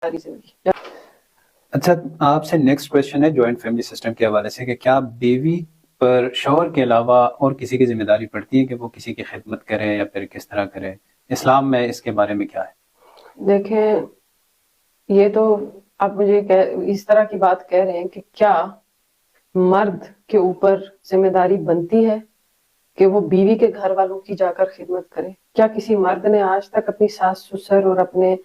ساری زندگی. اچھا، آپ سے نیکسٹ کویشچن ہے جوائنٹ فیملی سسٹم کے حوالے سے کہ کیا بیوی پر شوہر کے علاوہ اور کسی کی ذمہ داری پڑتی ہے کہ وہ کسی کی خدمت کرے یا پھر کس طرح کرے؟ اسلام میں اس کے بارے میں کیا ہے؟ دیکھیں، یہ تو آپ مجھے اس طرح کی بات کہہ رہے ہیں کہ کیا مرد کے اوپر ذمہ داری بنتی ہے کہ وہ بیوی کے گھر والوں کی جا کر خدمت کرے؟ کیا کسی مرد نے آج تک اپنی ساس سسر اور اپنے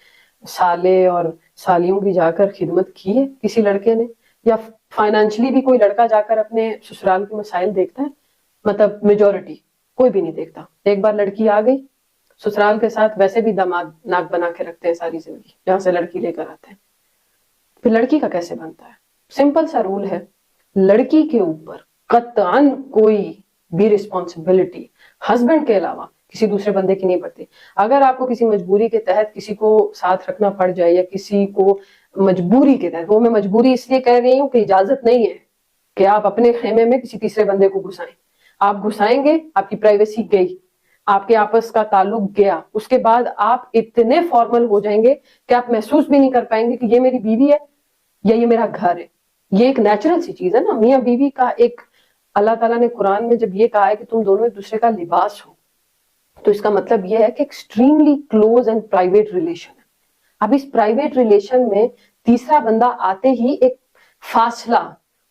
سالے اور سالیوں کی جا کر خدمت کی ہے کسی لڑکے نے؟ یا فائنینشلی بھی کوئی لڑکا جا کر اپنے سسرال کے مسائل دیکھتا ہے؟ مطلب میجورٹی کوئی بھی نہیں دیکھتا. ایک بار لڑکی آ گئی سسرال کے ساتھ ویسے بھی داماد ناک بنا کے رکھتے ہیں ساری زندگی جہاں سے لڑکی لے کر آتے ہیں. پھر لڑکی کا کیسے بنتا ہے؟ سمپل سا رول ہے، لڑکی کے اوپر قطعاً کوئی بھی رسپانسبلٹی ہسبینڈ کے علاوہ کسی دوسرے بندے کی نہیں پڑتی. اگر آپ کو کسی مجبوری کے تحت کسی کو ساتھ رکھنا پڑ جائے یا کسی کو مجبوری کے تحت، وہ میں مجبوری اس لیے کہہ رہی ہوں کہ اجازت نہیں ہے کہ آپ اپنے خیمے میں کسی تیسرے بندے کو گھسائیں. آپ گھسائیں گے، آپ کی پرائیویسی گئی، آپ کے آپس کا تعلق گیا. اس کے بعد آپ اتنے فارمل ہو جائیں گے کہ آپ محسوس بھی نہیں کر پائیں گے کہ یہ میری بیوی ہے یا یہ میرا گھر ہے. یہ ایک نیچرل سی چیز ہے نا، میاں بیوی کا ایک، اللہ تعالیٰ نے قرآن میں جب یہ کہا ہے کہ تم دونوں ایک دوسرے کا لباس ہو، تو اس کا مطلب یہ ہے کہ extremely close and private relation ہے. اب اس پرائیویٹ ریلیشن میں تیسرا بندہ آتے ہی ایک فاصلہ،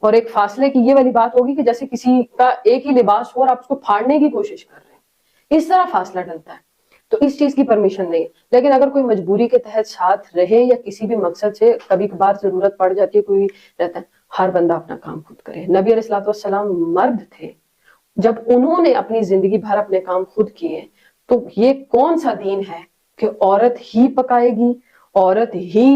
اور ایک فاصلے کی یہ والی بات ہوگی کہ جیسے کسی کا ایک ہی لباس ہو اور آپ اس کو پھاڑنے کی کوشش کر رہے ہیں، اس طرح فاصلہ ڈلتا ہے. تو اس چیز کی پرمیشن نہیں ہے. لیکن اگر کوئی مجبوری کے تحت ساتھ رہے یا کسی بھی مقصد سے کبھی کبھار ضرورت پڑ جاتی ہے، کوئی رہتا ہے، ہر بندہ اپنا کام خود کرے. نبی علیہ الصلوۃ والسلام مرد تھے، جب انہوں نے اپنی زندگی بھر اپنے کام خود کیے، تو یہ کون سا دین ہے کہ عورت ہی پکائے گی، عورت ہی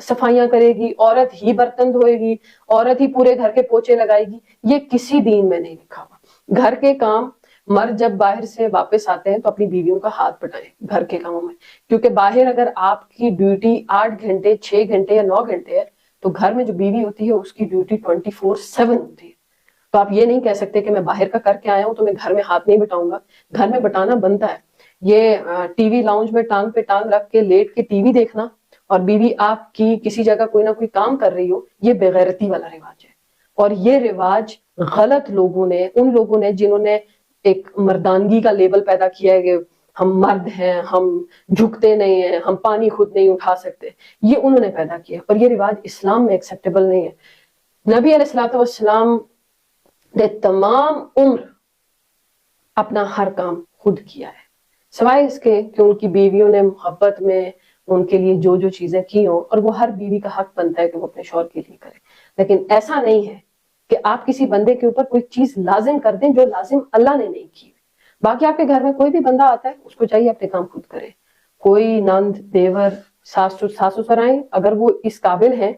صفائیاں کرے گی، عورت ہی برتن دھوئے گی، عورت ہی پورے گھر کے پوچھے لگائے گی؟ یہ کسی دین میں نہیں لکھا ہوا. گھر کے کام مرد جب باہر سے واپس آتے ہیں تو اپنی بیویوں کا ہاتھ بٹائیں گھر کے کاموں میں، کیونکہ باہر اگر آپ کی ڈیوٹی 8 گھنٹے 6 گھنٹے یا 9 گھنٹے ہے تو گھر میں جو بیوی ہوتی ہے اس کی ڈیوٹی 24/7 ہوتی ہے. تو آپ یہ نہیں کہہ سکتے کہ میں باہر کا کر کے آیا ہوں تو میں گھر میں ہاتھ نہیں بٹاؤں گا. گھر میں بٹانا بنتا ہے. یہ ٹی وی لاؤنج میں ٹانگ پہ ٹانگ رکھ کے لیٹ کے ٹی وی دیکھنا اور بیوی آپ کی کسی جگہ کوئی نہ کوئی کام کر رہی ہو، یہ بے غیرتی والا رواج ہے. اور یہ رواج غلط لوگوں نے، ان لوگوں نے جنہوں نے ایک مردانگی کا لیبل پیدا کیا ہے کہ ہم مرد ہیں، ہم جھکتے نہیں ہیں، ہم پانی خود نہیں اٹھا سکتے، یہ انہوں نے پیدا کیا. اور یہ رواج اسلام میں ایکسیپٹیبل نہیں ہے. نبی علیہ الصلوۃ والسلام نے تمام عمر اپنا ہر کام خود کیا ہے، سوائے اس کے کہ ان کی بیویوں نے محبت میں ان کے لیے جو جو چیزیں کی ہوں، اور وہ ہر بیوی کا حق بنتا ہے کہ وہ اپنے شوہر کے لیے کرے. لیکن ایسا نہیں ہے کہ آپ کسی بندے کے اوپر کوئی چیز لازم کر دیں جو لازم اللہ نے نہیں کی. باقی آپ کے گھر میں کوئی بھی بندہ آتا ہے، اس کو چاہیے اپنے کام خود کرے. کوئی نند، دیور، ساسو سرائیں اگر وہ اس قابل ہیں،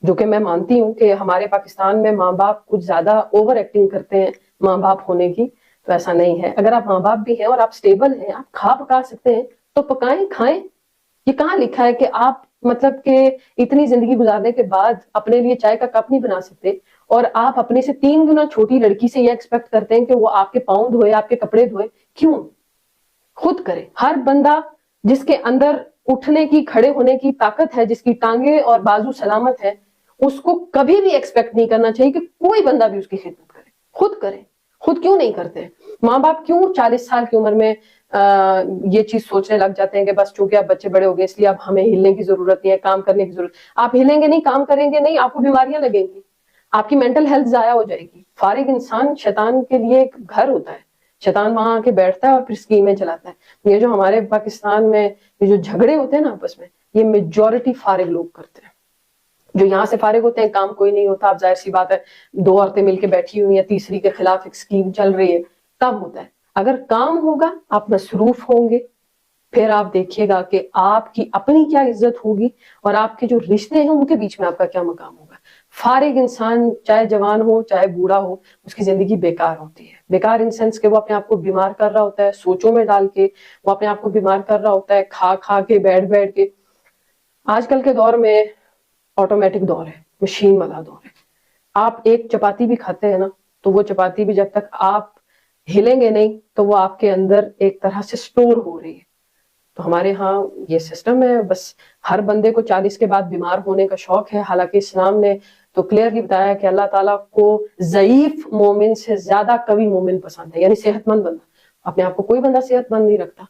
جو کہ میں مانتی ہوں کہ ہمارے پاکستان میں ماں باپ کچھ زیادہ اوور ایکٹنگ کرتے ہیں ماں باپ ہونے کی، تو ایسا نہیں ہے. اگر آپ ماں باپ بھی ہیں اور آپ سٹیبل ہیں، آپ کھا پکا سکتے ہیں تو پکائیں، کھائیں. یہ کہاں لکھا ہے کہ آپ مطلب کہ اتنی زندگی گزارنے کے بعد اپنے لیے چائے کا کپ نہیں بنا سکتے اور آپ اپنے سے 3 گنا چھوٹی لڑکی سے یہ ایکسپیکٹ کرتے ہیں کہ وہ آپ کے پاؤں دھوئے، آپ کے کپڑے دھوئے؟ کیوں؟ خود کرے. ہر بندہ جس کے اندر اٹھنے کی، کھڑے ہونے کی طاقت ہے، جس کی ٹانگیں اور بازو سلامت ہے، اس کو کبھی بھی ایکسپیکٹ نہیں کرنا چاہیے کہ کوئی بندہ بھی اس کی خدمت کرے. خود کرے. خود کیوں نہیں کرتے؟ ماں باپ کیوں 40 سال کی عمر میں یہ چیز سوچنے لگ جاتے ہیں کہ بس چونکہ اب بچے بڑے ہو گئے اس لیے اب ہمیں ہلنے کی ضرورت نہیں ہے، کام کرنے کی ضرورت. آپ ہلیں گے نہیں، کام کریں گے نہیں، آپ کو بیماریاں لگیں گی، آپ کی مینٹل ہیلتھ ضائع ہو جائے گی. فارغ انسان شیطان کے لیے ایک گھر ہوتا ہے. شیطان وہاں آ کے بیٹھتا ہے اور پھر اسکیمیں چلاتا ہے. یہ جو ہمارے پاکستان میں یہ جو جھگڑے ہوتے ہیں نا آپس میں، یہ میجورٹی فارغ لوگ کرتے ہیں. جو یہاں سے فارغ ہوتے ہیں، کام کوئی نہیں ہوتا، اب ظاہر سی بات ہے 2 عورتیں مل کے بیٹھی ہوئی ہیں، تیسری کے خلاف ایک اسکیم چل رہی ہے، تب ہوتا ہے. اگر کام ہوگا، آپ مصروف ہوں گے، پھر آپ دیکھیے گا کہ آپ کی اپنی کیا عزت ہوگی اور آپ کے جو رشتے ہیں ان کے بیچ میں آپ کا کیا مقام ہوگا. فارغ انسان چاہے جوان ہو چاہے بوڑھا ہو، اس کی زندگی بیکار ہوتی ہے. بیکار ان سینس کہ وہ اپنے آپ کو بیمار کر رہا ہوتا ہے، سوچوں میں ڈال کے وہ اپنے آپ کو بیمار کر رہا ہوتا ہے، کھا کھا کے، بیٹھ بیٹھ کے. آج کل کے دور میں آٹومیٹک دور ہے، مشین والا دور ہے. آپ ایک چپاتی بھی کھاتے ہیں نا تو وہ چپاتی بھی جب تک آپ ہلیں گے نہیں تو وہ آپ کے اندر ایک طرح سے سٹور ہو رہی ہے. تو ہمارے ہاں یہ سسٹم ہے، بس ہر بندے کو 40 کے بعد بیمار ہونے کا شوق ہے، حالانکہ اسلام نے تو کلیئرلی بتایا کہ اللہ تعالیٰ کو ضعیف مومن سے زیادہ قوی مومن پسند ہے، یعنی صحت مند بندہ. اپنے آپ کو کوئی بندہ صحت مند نہیں رکھتا.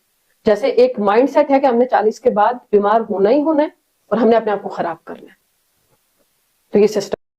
جیسے ایک مائنڈ سیٹ ہے کہ ہم نے 40 کے بعد بیمار ہونا ہی ہونا ہے اور ہم نے اپنے آپ کو خراب کرنا ہے. تو یہ سسٹم